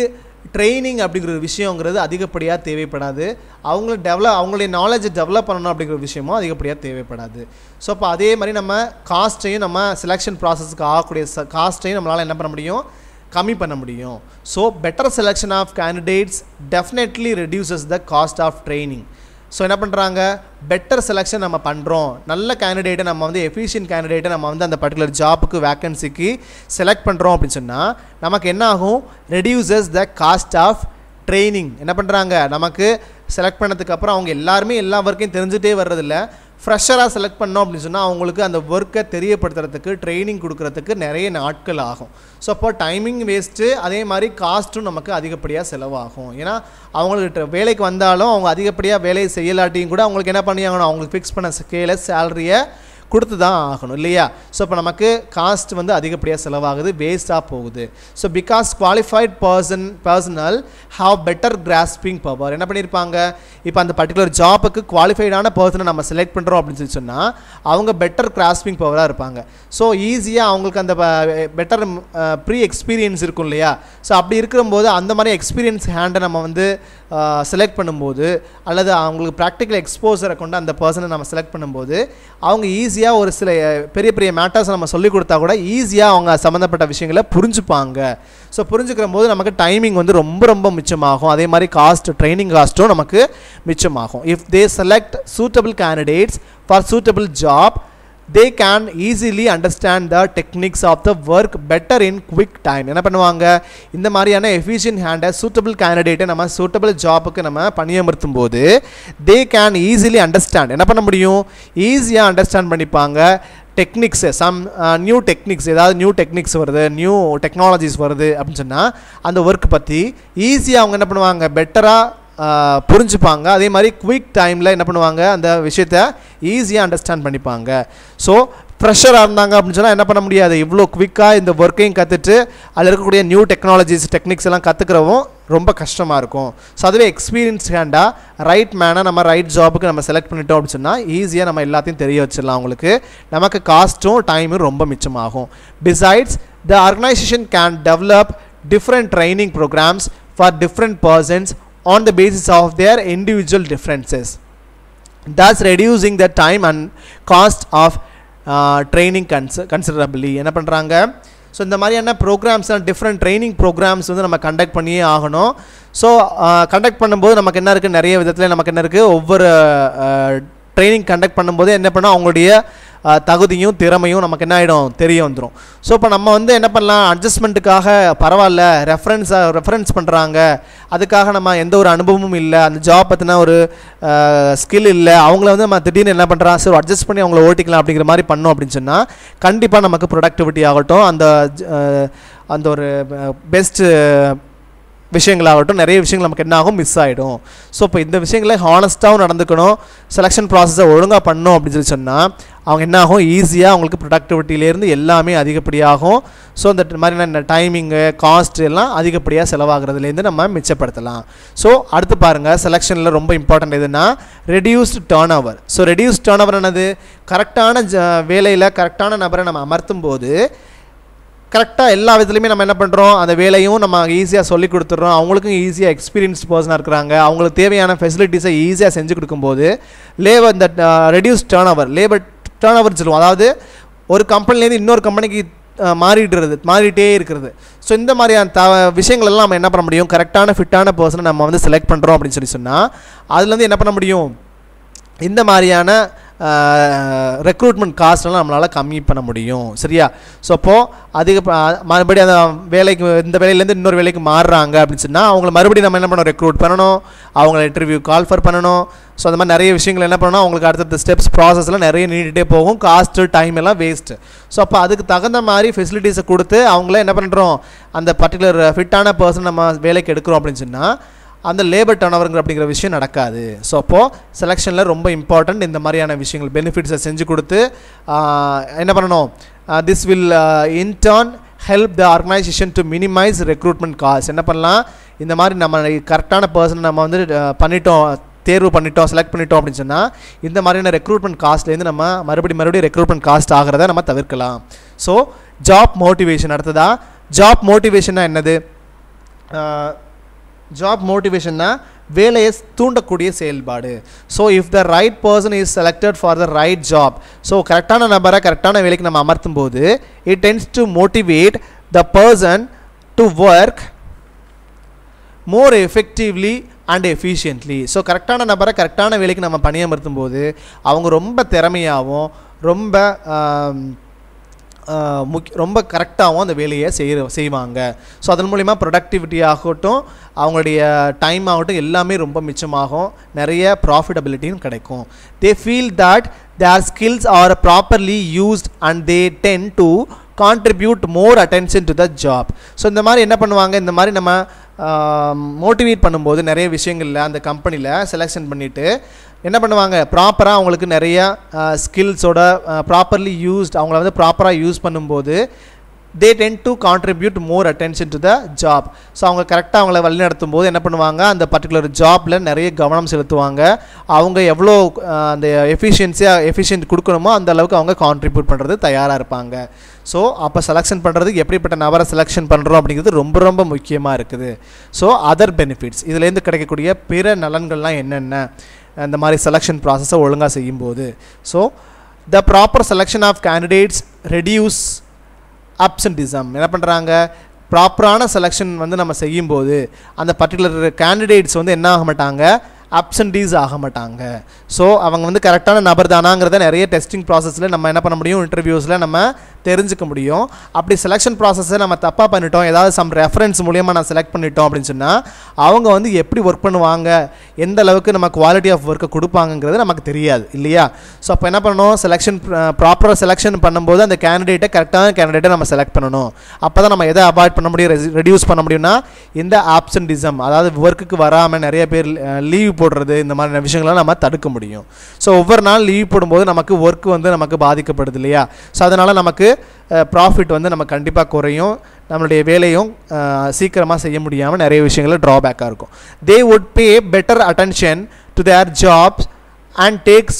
ட்ரைனிங் அப்படிங்கிற விஷயங்கிறது அதிகப்படியாக தேவைப்படாது. அவங்களுடைய நாலேஜை டெவலப் பண்ணணும் அப்படிங்கிற விஷயமும் அதிகப்படியாக தேவைப்படாது. ஸோ அப்போ அதே மாதிரி நம்ம காஸ்ட்டையும் நம்ம செலெக்ஷன் ப்ராசஸ்க்கு ஆகக்கூடிய காஸ்ட்டையும் நம்மளால் என்ன பண்ண முடியும் கம்மி பண்ண முடியும். So better selection of candidates definitely reduces the cost of training. So என்ன பண்ணுறாங்க பெட்டர் செலெக்ஷன் நம்ம பண்ணுறோம் நல்ல கேண்டிடேட்டை நம்ம வந்து எஃபிஷியன்ட் கேண்டிடேட்டை நம்ம வந்து அந்த பர்டிகுலர் ஜாப்புக்கு வேக்கன்சிக்கு செலக்ட் பண்ணுறோம் அப்படின்னு சொன்னால் நமக்கு என்ன ஆகும் reduces the cost of training. என்ன பண்ணுறாங்க நமக்கு செலக்ட் பண்ணதுக்கப்புறம் அவங்க எல்லாருமே எல்லா ஒர்க்கையும் தெரிஞ்சுட்டே வர்றதில்ல ஃப்ரெஷராக செலக்ட் பண்ணோம் அப்படின்னு சொன்னால் அவங்களுக்கு அந்த ஒர்க்கை தெரியப்படுத்துறதுக்கு ட்ரைனிங் கொடுக்குறதுக்கு நிறைய நாட்கள் ஆகும். ஸோ அப்போ டைமிங் வேஸ்ட்டு, அதே மாதிரி காஸ்ட்டும் நமக்கு அதிகப்படியாக செலவாகும். ஏன்னா அவங்களுக்கு வேலைக்கு வந்தாலும் அவங்க அதிகப்படியாக வேலையை செய்யலாட்டியும் கூட அவங்களுக்கு என்ன பண்ணியாகணும், அவங்களுக்கு ஃபிக்ஸ் பண்ண ஸ்கேலை சேலரியை கொடுத்து தான் ஆகணும் இல்லையா. ஸோ இப்போ நமக்கு காஸ்ட் வந்து அதிகப்படியாக செலவாகுது, வேஸ்ட்டாக போகுது. So because qualified personal have better grasping power. என்ன பண்ணியிருப்பாங்க, இப்போ அந்த பர்டிகுலர் ஜாப்புக்கு குவாலிஃபைடான பர்சனை நம்ம செலக்ட் பண்ணுறோம் அப்படின்னு சொல்லி சொன்னால் அவங்க பெட்டர் கிராஸ்பிங் பவராக இருப்பாங்க. ஸோ ஈஸியாக அவங்களுக்கு அந்த பெட்டர் ப்ரீ எக்ஸ்பீரியன்ஸ் இருக்கும் இல்லையா. ஸோ அப்படி இருக்கும்போது அந்த மாதிரி எக்ஸ்பீரியன்ஸ் ஹேண்டை நம்ம வந்து செலக்ட் பண்ணும்போது, அல்லது அவங்களுக்கு ப்ராக்டிக்கல் எக்ஸ்போசரை கொண்டு அந்த பர்சனை நம்ம செலக்ட் பண்ணும்போது அவங்க ஈஸியாக ஒரு சில பெரிய பெரிய மேட்டர்ஸ் நம்ம சொல்லிக் கொடுத்தா கூட ஈஸியாக அவங்க சம்மந்தப்பட்ட விஷயங்களை புரிஞ்சுப்பாங்க. ஸோ புரிஞ்சுக்கிற போது நமக்கு டைமிங் வந்து ரொம்ப ரொம்ப மிச்சமாகும். அதே மாதிரி காஸ்ட், ட்ரைனிங் காஸ்ட்டும் நமக்கு மிச்சமாகும். If they select suitable candidates for suitable job, they can easily understand the techniques of the work better in quick time. என்ன பண்ணுவாங்க, இந்த மாதிரியான efficient hand suitable candidate நம்ம suitable ஜாபுக்கு நம்ம பணியமர்த்தும் போது they can easily understand, என்ன பண்ண முடியும், ஈஸியாக அண்டர்ஸ்டாண்ட் பண்ணிப்பாங்க டெக்னிக்ஸு, சம் நியூ டெக்னிக்ஸ், ஏதாவது நியூ டெக்னிக்ஸ் வருது, நியூ டெக்னாலஜிஸ் வருது அப்படின்னு சொன்னால் அந்த ஒர்க் பற்றி ஈஸியாக அவங்க என்ன பண்ணுவாங்க, பெட்டராக புரிஞ்சுப்பாங்க. அதே மாதிரி குவிக் டைமில் என்ன பண்ணுவாங்க, அந்த விஷயத்தை ஈஸியாக அண்டர்ஸ்டாண்ட் பண்ணிப்பாங்க. ஸோ ஃப்ரெஷராக இருந்தாங்க அப்படின்னு சொன்னால் என்ன பண்ண முடியாது, இவ்வளோ குவிக்காக இந்த ஒர்க்கையும் கற்றுட்டு அதில் இருக்கக்கூடிய நியூ டெக்னாலஜிஸ், டெக்னிக்ஸ் எல்லாம் கற்றுக்கிறவும் ரொம்ப கஷ்டமாக இருக்கும். ஸோ அதுவே எக்ஸ்பீரியன்ஸ் ஹேண்டாக ரைட் மேனை நம்ம ரைட் ஜாபுக்கு நம்ம செலக்ட் பண்ணிட்டோம் அப்படின்னு சொன்னால் ஈஸியாக நம்ம எல்லாத்தையும் தெரிய வச்சிடலாம். அவங்களுக்கு நமக்கு காஸ்ட்டும் டைமும் ரொம்ப மிச்சமாகும். Besides the organisation can develop different training programs for different persons on the basis of their individual differences, thus reducing the time and cost of training considerably. என்ன பண்ணுறாங்க, ஸோ இந்த மாதிரியான ப்ரோக்ராம்ஸ், டிஃப்ரெண்ட் ட்ரைனிங் ப்ரோக்ராம்ஸ் வந்து நம்ம conduct பண்ணியே ஆகணும். So conduct பண்ணும்போது நமக்கு என்ன இருக்குது, நிறைய விதத்தில் நமக்கு என்ன இருக்குது, ஒவ்வொரு ட்ரைனிங் கண்டக்ட் பண்ணும்போது என்ன பண்ணோம், அவங்களுடைய தகுதியும் திறமையும் நமக்கு என்ன ஆகிடும், தெரிய வந்துடும். ஸோ இப்போ நம்ம வந்து என்ன பண்ணலாம், அட்ஜஸ்ட்மெண்ட்டுக்காக பரவாயில்ல, ரெஃபரன்ஸ் பண்ணுறாங்க, அதுக்காக நம்ம எந்த ஒரு அனுபவமும் இல்லை, அந்த ஜாப் பற்றின ஒரு ஸ்கில் இல்லை, அவங்கள வந்து நம்ம திடீர்னு என்ன பண்ணுறான், சரி அட்ஜஸ்ட் பண்ணி அவங்கள ஓட்டிக்கலாம் அப்படிங்கிற மாதிரி பண்ணோம் அப்படின்னு சொன்னால் கண்டிப்பாக நமக்கு ப்ரொடக்டிவிட்டி ஆகட்டும், அந்த ஒரு பெஸ்ட்டு விஷயங்களாகட்டும், நிறைய விஷயங்கள் நமக்கு என்ன ஆகும், மிஸ் ஆகிடும். ஸோ இப்போ இந்த விஷயங்களை ஹானஸ்ட்டாகவும் நடந்துக்கணும், செலெக்ஷன் ப்ராசஸை ஒழுங்காக பண்ணணும் அப்படின்னு சொல்லி சொன்னால் அவங்க என்ன ஆகும், ஈஸியாக அவங்களுக்கு ப்ரொடக்டிவிட்டியிலேருந்து எல்லாமே அதிகப்படியாகும். ஸோ இந்த மாதிரியான டைமிங்கு, காஸ்ட் எல்லாம் அதிகப்படியாக செலவாகிறதுலேருந்து நம்ம மிச்சப்படுத்தலாம். ஸோ அடுத்து பாருங்கள், செலெக்ஷனில் ரொம்ப இம்பார்ட்டன்ட் எதுனா reduced turn over. So reduced turn over என்னது, கரெக்டான வேலையில் கரெக்டான நபரை நம்ம அமர்த்தும் போது கரெக்டாக எல்லா விதத்துலையுமே நம்ம என்ன பண்ணுறோம், அந்த வேலையும் நம்ம ஈஸியாக சொல்லி கொடுத்துட்றோம், அவங்களுக்கும் ஈஸியாக எக்ஸ்பீரியன்ஸ் பர்சனாக இருக்கிறாங்க, அவங்களுக்கு தேவையான ஃபெசிலிட்டிஸை ஈஸியாக செஞ்சு கொடுக்கும்போது இந்த ரெடியூஸ் டர்ன் ஓவர் சொல்லுவோம். அதாவது ஒரு கம்பெனிலேருந்து இன்னொரு கம்பெனிக்கு மாறிட்டே இருக்கிறது. ஸோ இந்த மாதிரியான விஷயங்கள் எல்லாம் நம்ம என்ன பண்ண முடியும், கரெக்டான ஃபிட்டான பர்சனை நம்ம வந்து செலக்ட் பண்ணுறோம் அப்படின்னு சொல்லி சொன்னால் அதுலேருந்து என்ன பண்ண முடியும், இந்த மாதிரியான ரெக்ரூட்மெண்ட் காஸ்ட்லாம் நம்மளால் கம்மி பண்ண முடியும். சரியா. ஸோ அப்போது மறுபடியும் அந்த வேலைக்கு, இந்த வேலையிலேருந்து இன்னொரு வேலைக்கு மாறுறாங்க அப்படின்னு சொன்னால் அவங்கள மறுபடியும் நம்ம என்ன பண்ணணும், ரெக்ரூட் பண்ணணும், அவங்கள இன்டர்வியூ கால்ஃபர் பண்ணணும். ஸோ அந்த மாதிரி நிறைய விஷயங்கள் என்ன பண்ணணும், அவங்களுக்கு அடுத்தடுத்த ஸ்டெப்ஸ் ப்ராசஸ்லாம் நிறைய நீடிட்டே போகும், காஸ்ட்டு டைம் எல்லாம் வேஸ்ட்டு. ஸோ அப்போ அதுக்கு தகுந்த மாதிரி ஃபெசிலிட்டிஸை கொடுத்து அவங்கள என்ன பண்ணுறோம், அந்த பர்டிகுலர் ஃபிட்டான பர்சன் நம்ம வேலைக்கு எடுக்கிறோம் அப்படின்னு சொன்னால் அந்த லேபர் டர்ன் ஓவருங்கிற அப்படிங்கிற விஷயம் நடக்காது. ஸோ அப்போது செலெக்ஷனில் ரொம்ப இம்பார்ட்டண்ட் இந்த மாதிரியான விஷயங்கள், பெனிஃபிட்ஸை செஞ்சு கொடுத்து என்ன பண்ணணும், this will in turn help the organisation to minimise recruitment cost. என்ன பண்ணலாம், இந்த மாதிரி நம்ம கரெக்டான பர்சனை நம்ம வந்து தேர்வு பண்ணிட்டோம், செலக்ட் பண்ணிட்டோம் அப்படின்னு சொன்னால் இந்த மாதிரியான ரெக்ரூட்மெண்ட் காஸ்ட்லேருந்து நம்ம மறுபடியும் ரெக்ரூட்மெண்ட் காஸ்ட் ஆகிறத நம்ம தவிர்க்கலாம். So job motivation. அடுத்ததா ஜாப் மோட்டிவேஷன்னா என்னது, ஜாப் மோட்டிவேஷன்னா வேலையை தூண்டக்கூடிய செயல்பாடு. So if the right person is selected for the right job, so கரெக்டான நபரை கரெக்டான வேலைக்கு நம்ம அமர்த்தும் போது it tends to motivate the person to work more effectively and efficiently. So கரெக்டான நபரை கரெக்டான வேலைக்கு நம்ம பணியமர்த்தும் போது அவங்க ரொம்ப திறமையாகவும் ரொம்ப கரெக்டாகவும் அந்த வேலையை செய்வாங்க. ஸோ அதன் மூலிமா ப்ரொடக்டிவிட்டி ஆகட்டும், அவங்களுடைய டைம் ஆகட்டும் எல்லாமே ரொம்ப மிச்சமாகும், நிறைய ப்ராஃபிட்டபிலிட்டியும் கிடைக்கும். They feel that their skills are properly used and they tend to contribute more attention to the job. So இந்த மாதிரி என்ன பண்ணுவாங்க, இந்த மாதிரி நம்ம மோட்டிவேட் பண்ணும்போது நிறைய விஷயங்களில் அந்த கம்பெனியில் செலெக்ஷன் பண்ணிவிட்டு என்ன பண்ணுவாங்க, ப்ராப்பராக அவங்களுக்கு நிறைய ஸ்கில்ஸோட ப்ராப்பர்லி யூஸ்ட் அவங்கள வந்து ப்ராப்பராக யூஸ் பண்ணும்போது they tend to contribute more attention to the job. So அவங்க கரெக்டாக அவங்கள வழி நடத்தும் போது என்ன பண்ணுவாங்க, அந்த பர்டிகுலர் ஜாபில் நிறைய கவனம் செலுத்துவாங்க. அவங்க எவ்வளோ அந்த எஃபிஷியன்ட் கொடுக்கணுமோ அந்த அளவுக்கு அவங்க கான்ட்ரிபியூட் பண்ணுறது தயாராக இருப்பாங்க. ஸோ அப்போ செலெக்ஷன் பண்ணுறதுக்கு எப்படிப்பட்ட நபரை செலெக்ஷன் பண்ணுறோம் அப்படிங்கிறது ரொம்ப ரொம்ப முக்கியமாக இருக்குது. ஸோ அதர் பெனிஃபிட்ஸ், இதுலேருந்து கிடைக்கக்கூடிய பிற நலன்கள்லாம் என்னென்ன இந்த மாதிரி செலெக்ஷன் ப்ராசஸை ஒழுங்காக செய்யும்போது. So the proper selection of candidates reduce absenteeism. என்ன பண்ணுறாங்க, ப்ராப்பரான செலெக்ஷன் வந்து நம்ம செய்யும்போது அந்த பர்டிகுலர் கேண்டிடேட்ஸ் வந்து என்ன ஆக மாட்டாங்க, அப்சன்டீஸ் ஆக மாட்டாங்க. ஸோ அவங்க வந்து கரெக்டான நபர் தானாங்கிறத நிறைய டெஸ்டிங் ப்ராசஸில் நம்ம என்ன பண்ண முடியும், இன்டர்வியூஸில் நம்ம தெரிஞ்சுக்க முடியும். அப்படி செலெக்ஷன் ப்ராசஸை நம்ம தப்பாக பண்ணிட்டோம், ஏதாவது சம் ரெஃபரன்ஸ் மூலியமாக நான் செலக்ட் பண்ணிட்டோம் அப்படின்னு சொன்னால் அவங்க வந்து எப்படி ஒர்க் பண்ணுவாங்க, எந்த அளவுக்கு நம்ம குவாலிட்டி ஆஃப் ஒர்க்கை கொடுப்பாங்கங்கிறது நமக்கு தெரியாது இல்லையா. ஸோ அப்போ என்ன பண்ணணும், செலெக்ஷன் ப்ராப்பராக செலெக்ஷன் பண்ணும்போது அந்த கேண்டிடேட்டை கரெக்டான கேண்டிடேட்டை நம்ம செலக்ட் பண்ணணும். அப்போ தான் நம்ம எதை அவாய்ட் பண்ண முடியும், ரெடியூஸ் பண்ண முடியும்னா இந்த ஆப்சன்டிசம், அதாவது ஒர்க்குக்கு வராமல் நிறைய பேர் லீவ் போடுறது, இந்த மாதிரி விஷயங்கள்லாம் நம்ம தடுக்க முடியும். ஸோ ஒவ்வொரு நாள் லீவ் போடும்போது நமக்கு ஒர்க் வந்து நமக்கு பாதிக்கப்படுது இல்லையா. ஸோ அதனால் நமக்கு ப்ராஃபிட் வந்து நம்ம கண்டிப்பாக குறையும், நம்மளுடைய வேலையும் சீக்கிரமாக செய்ய முடியாமல் நிறைய விஷயங்கள் ட்ராபேக்காக இருக்கும். They would pay better attention to their jobs and takes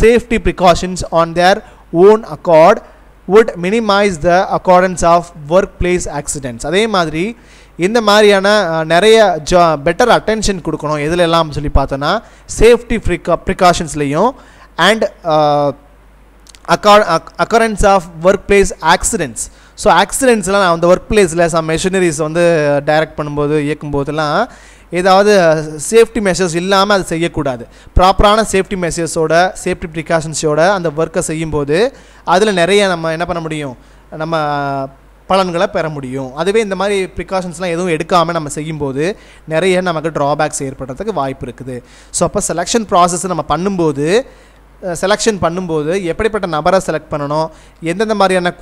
safety precautions on their own accord would minimise the accordance of work place accidents. அதே மாதிரி இந்த மாதிரியான நிறைய பெட்டர் அட்டென்ஷன் கொடுக்கணும். எதில் எல்லாம் சொல்லி பார்த்தோன்னா சேஃப்டி ப்ரிகாஷன்ஸ்லேயும் and occurrence of work place accidents. So ஆக்சிடென்ட்ஸ்லாம் அந்த ஒர்க் பிளேஸில் சம் மெஷினரிஸ் வந்து டைரக்ட் பண்ணும்போது இயக்கும்போதெல்லாம் ஏதாவது சேஃப்டி மெஷர்ஸ் இல்லாமல் அது செய்யக்கூடாது. ப்ராப்பரான சேஃப்டி மெஷர்ஸோட சேஃப்டி ப்ரிகாஷன்ஸோட அந்த ஒர்க்கை செய்யும்போது அதில் நிறைய நம்ம என்ன பண்ண முடியும், நம்ம பலன்களை பெற முடியும். அதுவே இந்த மாதிரி ப்ரிகாஷன்ஸ்லாம் எதுவும் எடுக்காமல் நம்ம செய்யும்போது நிறைய நமக்கு ட்ராபேக்ஸ் ஏற்படுறதுக்கு வாய்ப்பு இருக்குது. ஸோ அப்போ செலெக்ஷன் ப்ராசஸ் நம்ம பண்ணும்போது எப்படிப்பட்ட நபரை செலக்ட் பண்ணணும், எந்தெந்த மாதிரியான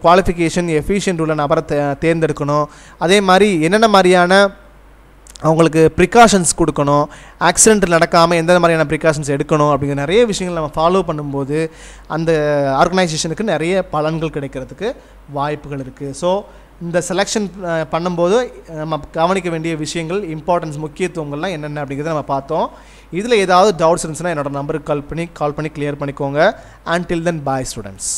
குவாலிஃபிகேஷன் எஃபிஷியன்ட் உள்ள நபரை தேர்ந்தெடுக்கணும், அதே மாதிரி என்னென்ன மாதிரியான அவங்களுக்கு ப்ரிகாஷன்ஸ் கொடுக்கணும், ஆக்சிடென்ட் நடக்காமல் எந்த மாதிரியான ப்ரிகாஷன்ஸ் எடுக்கணும் அப்படிங்கிற நிறைய விஷயங்கள் நம்ம ஃபாலோ பண்ணும்போது அந்த ஆர்கனைசேஷனுக்கு நிறைய பலன்கள் கிடைக்கிறதுக்கு வாய்ப்புகள் இருக்குது. ஸோ இந்த செலெக்ஷன் பண்ணும்போது நம்ம கவனிக்க வேண்டிய விஷயங்கள், இம்பார்ட்டன்ஸ், முக்கியத்துவங்கள்லாம் என்னென்ன அப்படிங்கிறத நம்ம பார்த்தோம். இதில் ஏதாவது டவுட்ஸ் இருந்துச்சுன்னா என்னோட நம்பருக்கு கால் பண்ணி கிளியர் பண்ணிக்கோங்க. அன்டில் தென் பாய் ஸ்டூடெண்ட்ஸ்.